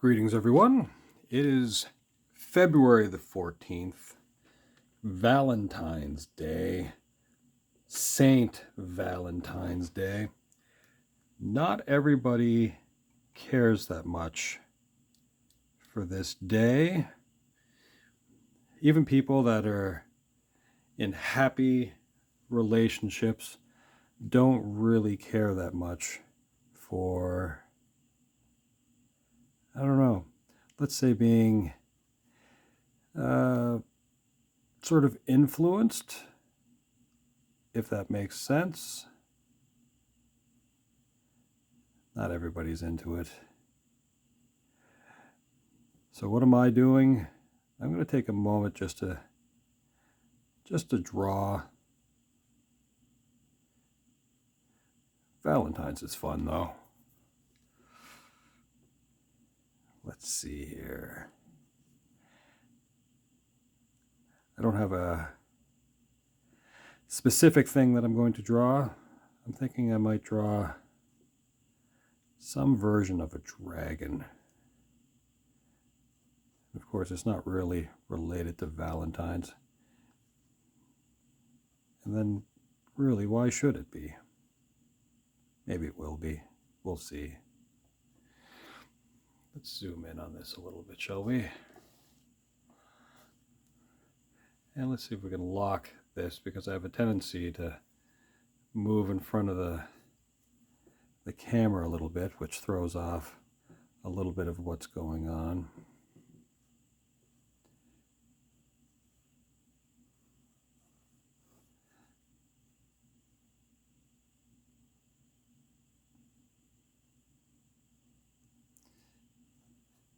Greetings, everyone. It is February the 14th, Valentine's Day, Saint Valentine's Day. Not everybody cares that much for this day. Even people that are in happy relationships don't really care that much for, I don't know, let's say being sort of influenced, if that makes sense. Not everybody's into it. So what am I doing? I'm going to take a moment just to draw. Valentine's is fun though. Let's see here. I don't have a specific thing that I'm going to draw. I'm thinking I might draw some version of a dragon. Of course, it's not really related to Valentine's. And then, really, why should it be? Maybe it will be. We'll see. Let's zoom in on this a little bit, shall we? And let's see if we can lock this, because I have a tendency to move in front of the camera a little bit, which throws off a little bit of what's going on.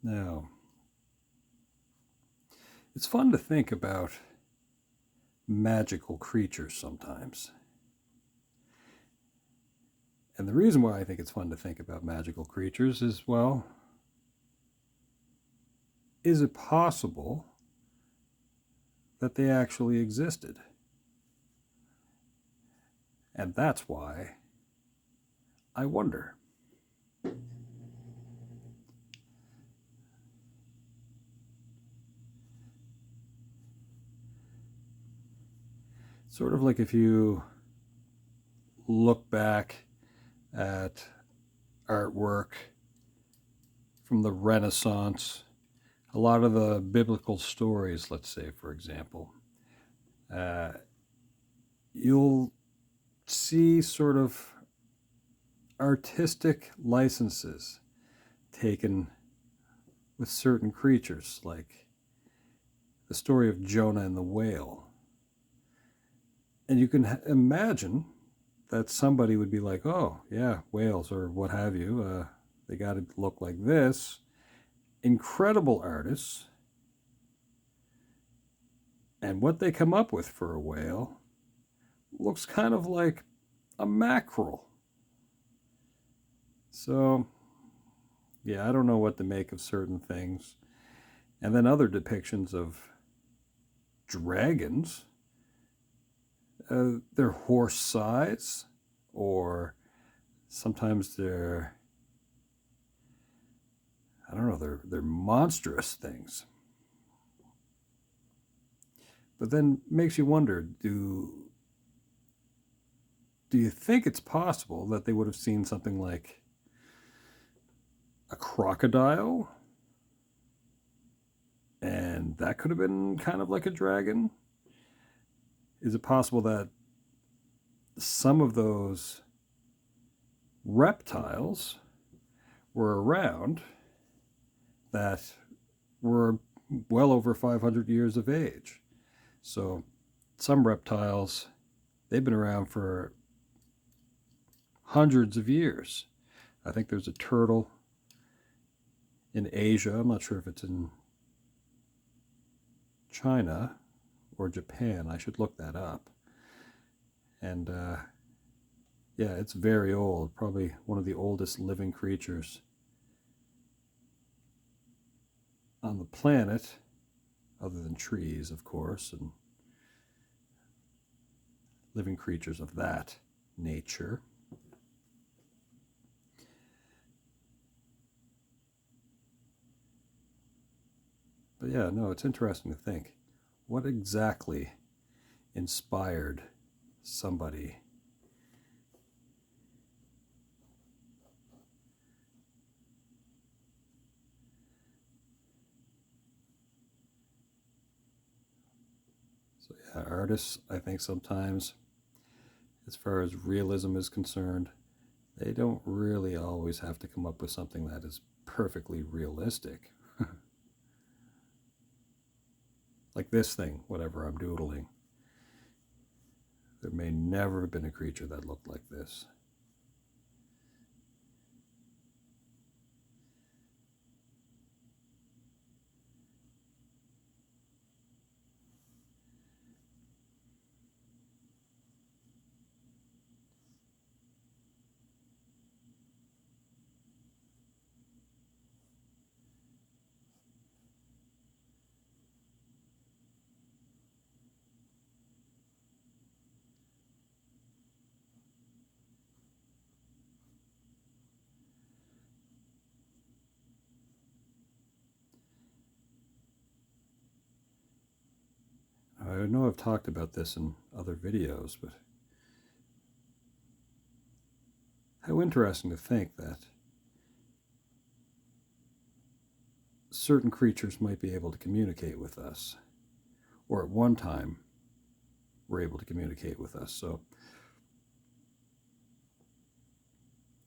Now, it's fun to think about magical creatures sometimes. And the reason why I think it's fun to think about magical creatures is, well, is it possible that they actually existed? And that's why I wonder. Sort of like if you look back at artwork from the Renaissance, a lot of the biblical stories, let's say, for example, you'll see sort of artistic licenses taken with certain creatures, like the story of Jonah and the whale. And you can imagine that somebody would be like, oh, yeah, whales or what have you, they got to look like this. Incredible artists. And what they come up with for a whale looks kind of like a mackerel. So, yeah, I don't know what to make of certain things. And then other depictions of dragons. They're horse size, or sometimes they're, I don't know, they're monstrous things. But then makes you wonder, do you think it's possible that they would have seen something like a crocodile? And that could have been kind of like a dragon? Is it possible that some of those reptiles were around that were well over 500 years of age? So some reptiles, they've been around for hundreds of years. I think there's a turtle in Asia. I'm not sure if it's in China or Japan. I should look that up. And yeah, it's very old, probably one of the oldest living creatures on the planet, other than trees, of course, and living creatures of that nature. But yeah, no, it's interesting to think what exactly inspired somebody. So yeah, artists, I think sometimes, as far as realism is concerned, they don't really always have to come up with something that is perfectly realistic. Like this thing, whatever I'm doodling. There may never have been a creature that looked like this. I know I've talked about this in other videos, but how interesting to think that certain creatures might be able to communicate with us, or at one time were able to communicate with us. So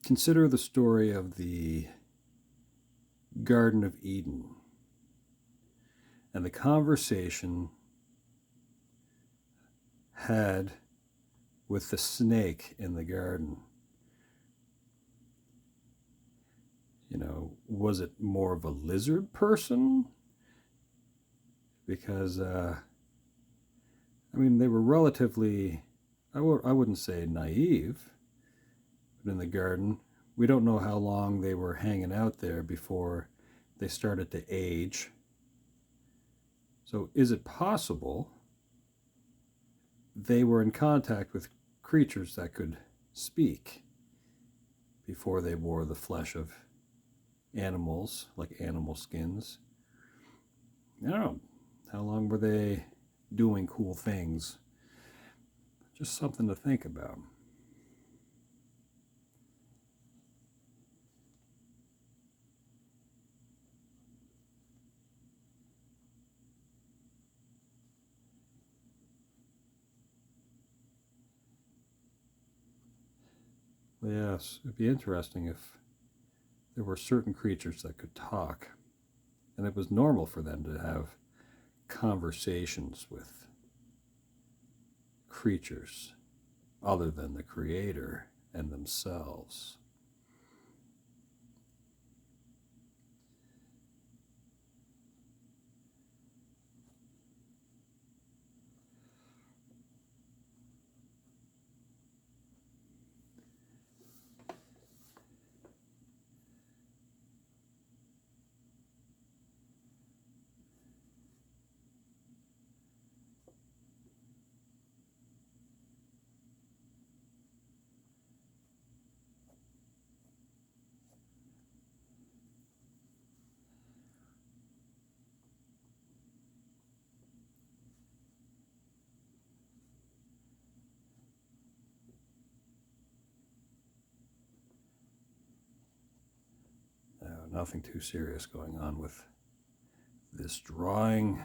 consider the story of the Garden of Eden and the conversation had with the snake in the garden. You know, was it more of a lizard person? Because, I mean, they were relatively, I wouldn't say naive, but in the garden, we don't know how long they were hanging out there before they started to age. So, is it possible they were in contact with creatures that could speak before they wore the flesh of animals, like animal skins? I don't know. How long were they doing cool things? Just something to think about. Well, yes, it'd be interesting if there were certain creatures that could talk, and it was normal for them to have conversations with creatures other than the creator and themselves. Nothing too serious going on with this drawing.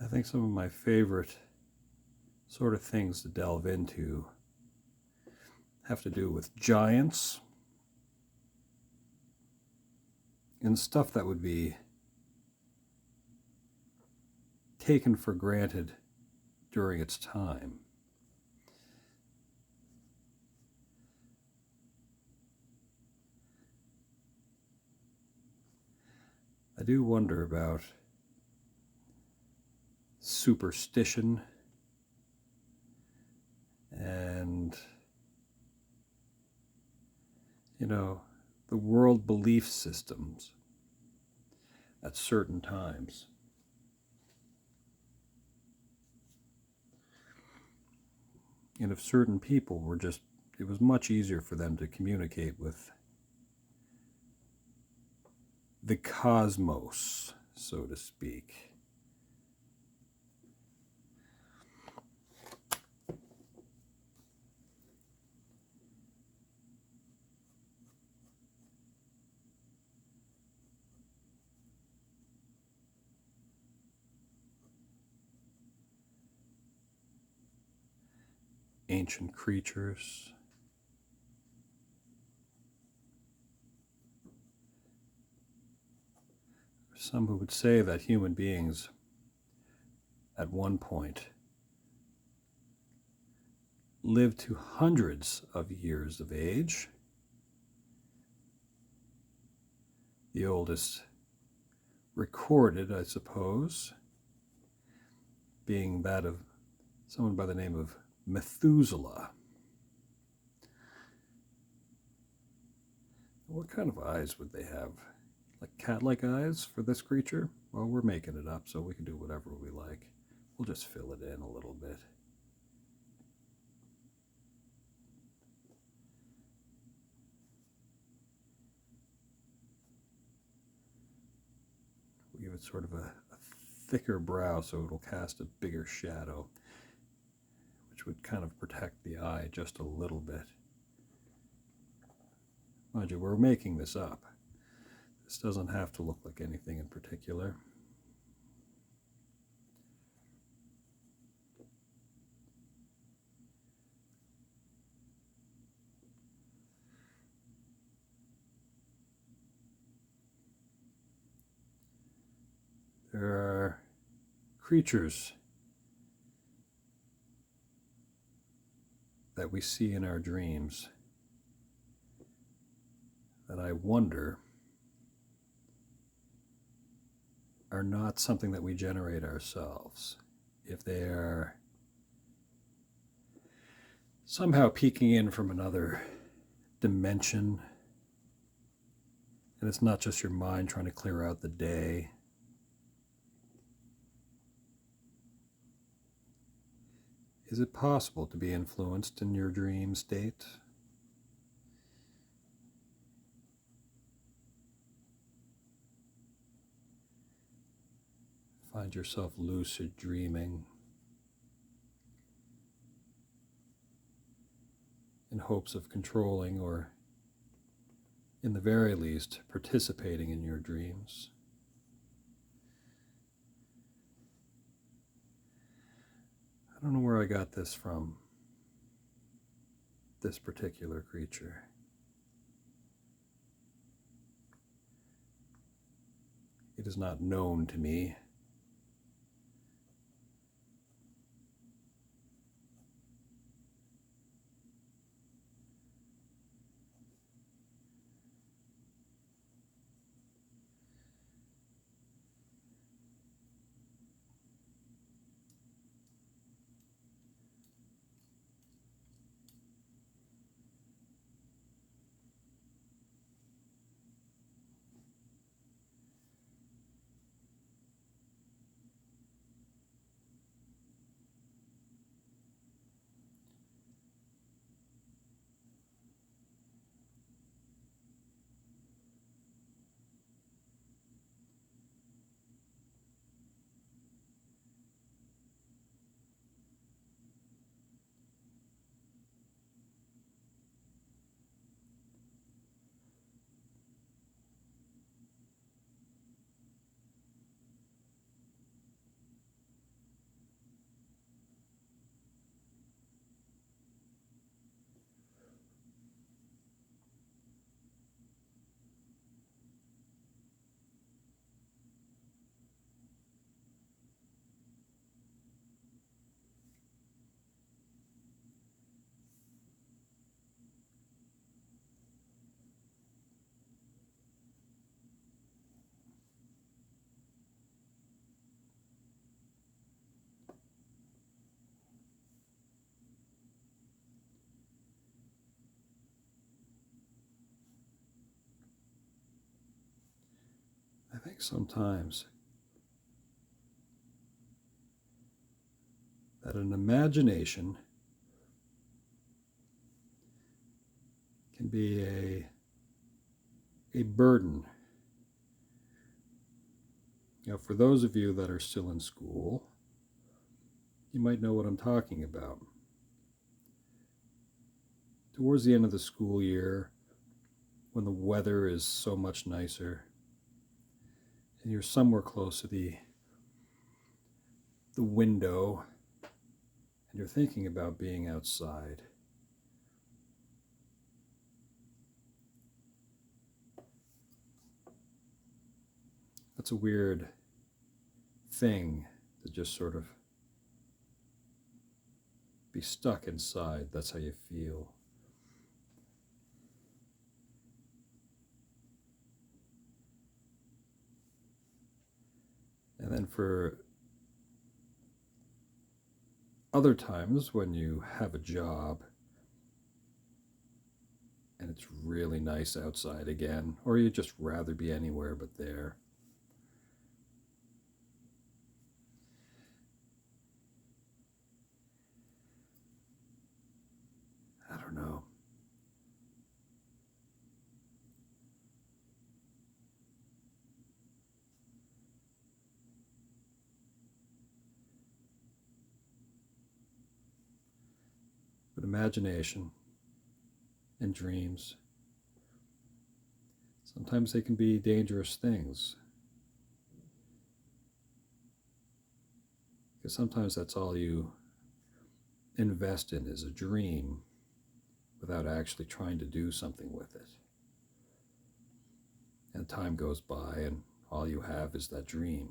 I think some of my favorite sort of things to delve into have to do with giants and stuff that would be taken for granted during its time. I do wonder about superstition and, the world belief systems at certain times. And if certain people were just, it was much easier for them to communicate with the cosmos, so to speak. Ancient creatures. Some who would say that human beings at one point lived to hundreds of years of age. The oldest recorded, I suppose, being that of someone by the name of Methuselah. What kind of eyes would they have? Like cat-like eyes for this creature? Well, we're making it up, so we can do whatever we like. We'll just fill it in a little bit. We'll give it sort of a thicker brow so it'll cast a bigger shadow, which would kind of protect the eye just a little bit. Mind you, we're making this up. This doesn't have to look like anything in particular. There are creatures that we see in our dreams that I wonder are not something that we generate ourselves. If they are somehow peeking in from another dimension, and it's not just your mind trying to clear out the day. Is it possible to be influenced in your dream state? Find yourself lucid dreaming in hopes of controlling or, in the very least, participating in your dreams. I don't know where I got this from, this particular creature. It is not known to me. think sometimes that an imagination can be a burden. For those of you that are still in school, you might know what I'm talking about. Towards the end of the school year, when the weather is so much nicer, and you're somewhere close to the window, and you're thinking about being outside. That's a weird thing to just sort of be stuck inside. That's how you feel. And then for other times when you have a job and it's really nice outside again, or you'd just rather be anywhere but there. I don't know. But imagination and dreams, sometimes they can be dangerous things. Because sometimes that's all you invest in is a dream without actually trying to do something with it. And time goes by and all you have is that dream.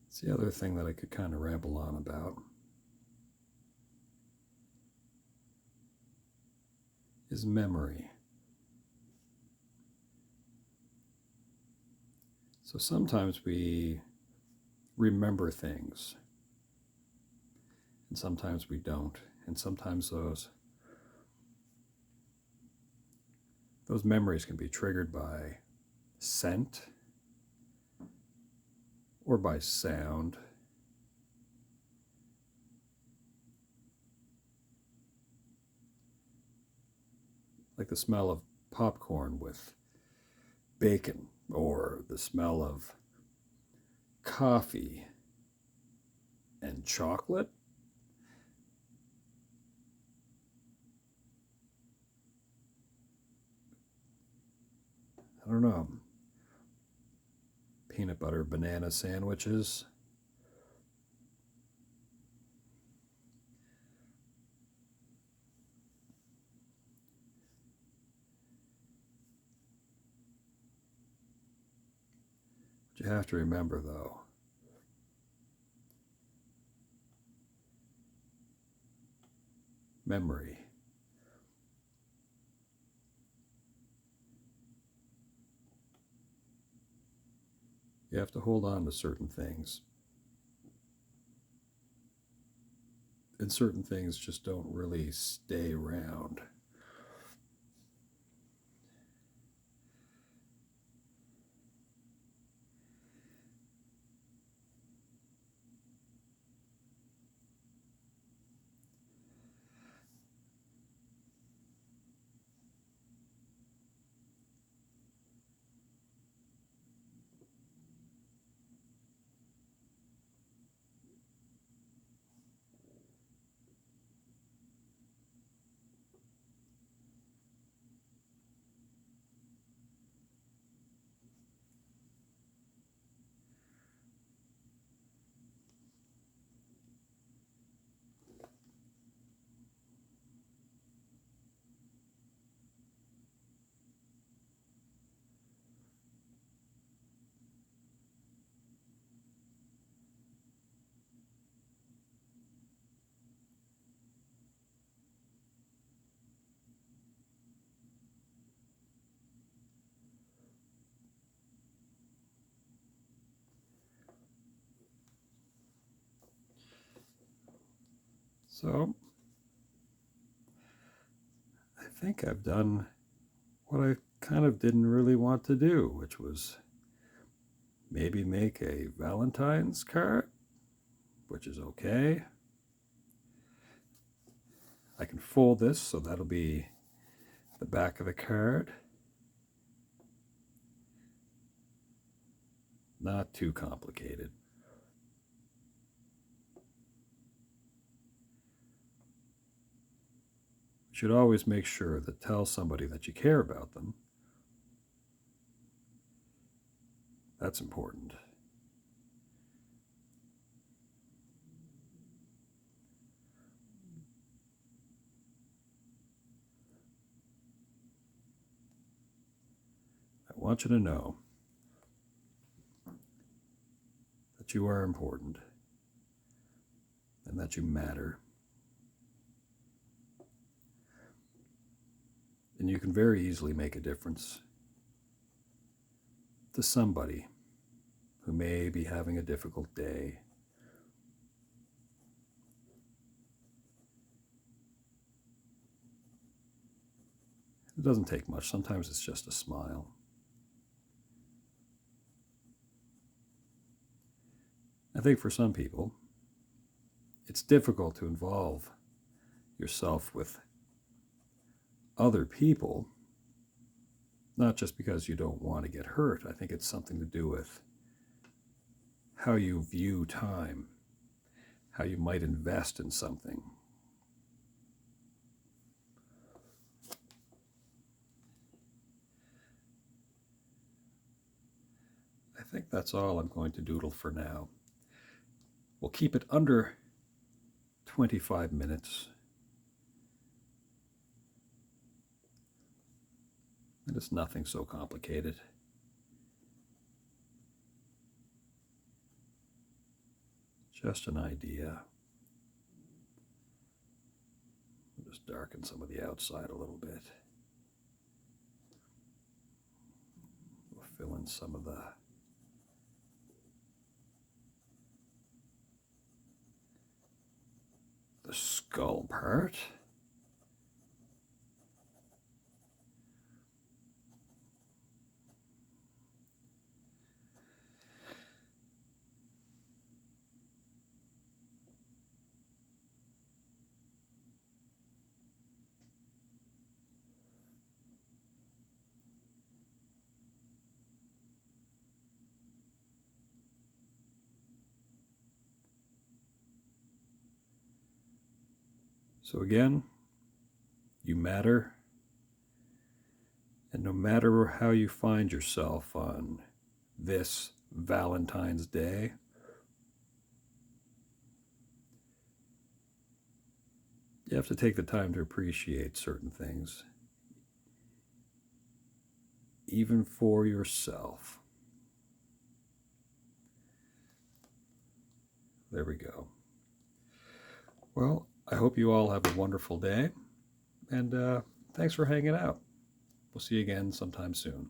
It's the other thing that I could kind of ramble on about is memory. So sometimes we remember things, and sometimes we don't, and sometimes those memories can be triggered by scent or by sound. Like the smell of popcorn with bacon, or the smell of coffee and chocolate. I don't know. Peanut butter banana sandwiches. But you have to remember, though, memory. You have to hold on to certain things. And certain things just don't really stay around. So I think I've done what I kind of didn't really want to do, which was maybe make a Valentine's card, which is okay. I can fold this, so that'll be the back of the card. Not too complicated. You should always make sure to tell somebody that you care about them. That's important. I want you to know that you are important and that you matter. And you can very easily make a difference to somebody who may be having a difficult day. It doesn't take much. Sometimes it's just a smile. I think for some people, it's difficult to involve yourself with other people, not just because you don't want to get hurt. I think it's something to do with how you view time, how you might invest in something. I think that's all I'm going to doodle for now. We'll keep it under 25 minutes. And it's nothing so complicated. Just an idea. We'll just darken some of the outside a little bit. We'll fill in some of the skull part. So again, you matter, and no matter how you find yourself on this Valentine's Day, you have to take the time to appreciate certain things, even for yourself. There we go. Well, I hope you all have a wonderful day, and thanks for hanging out. We'll see you again sometime soon.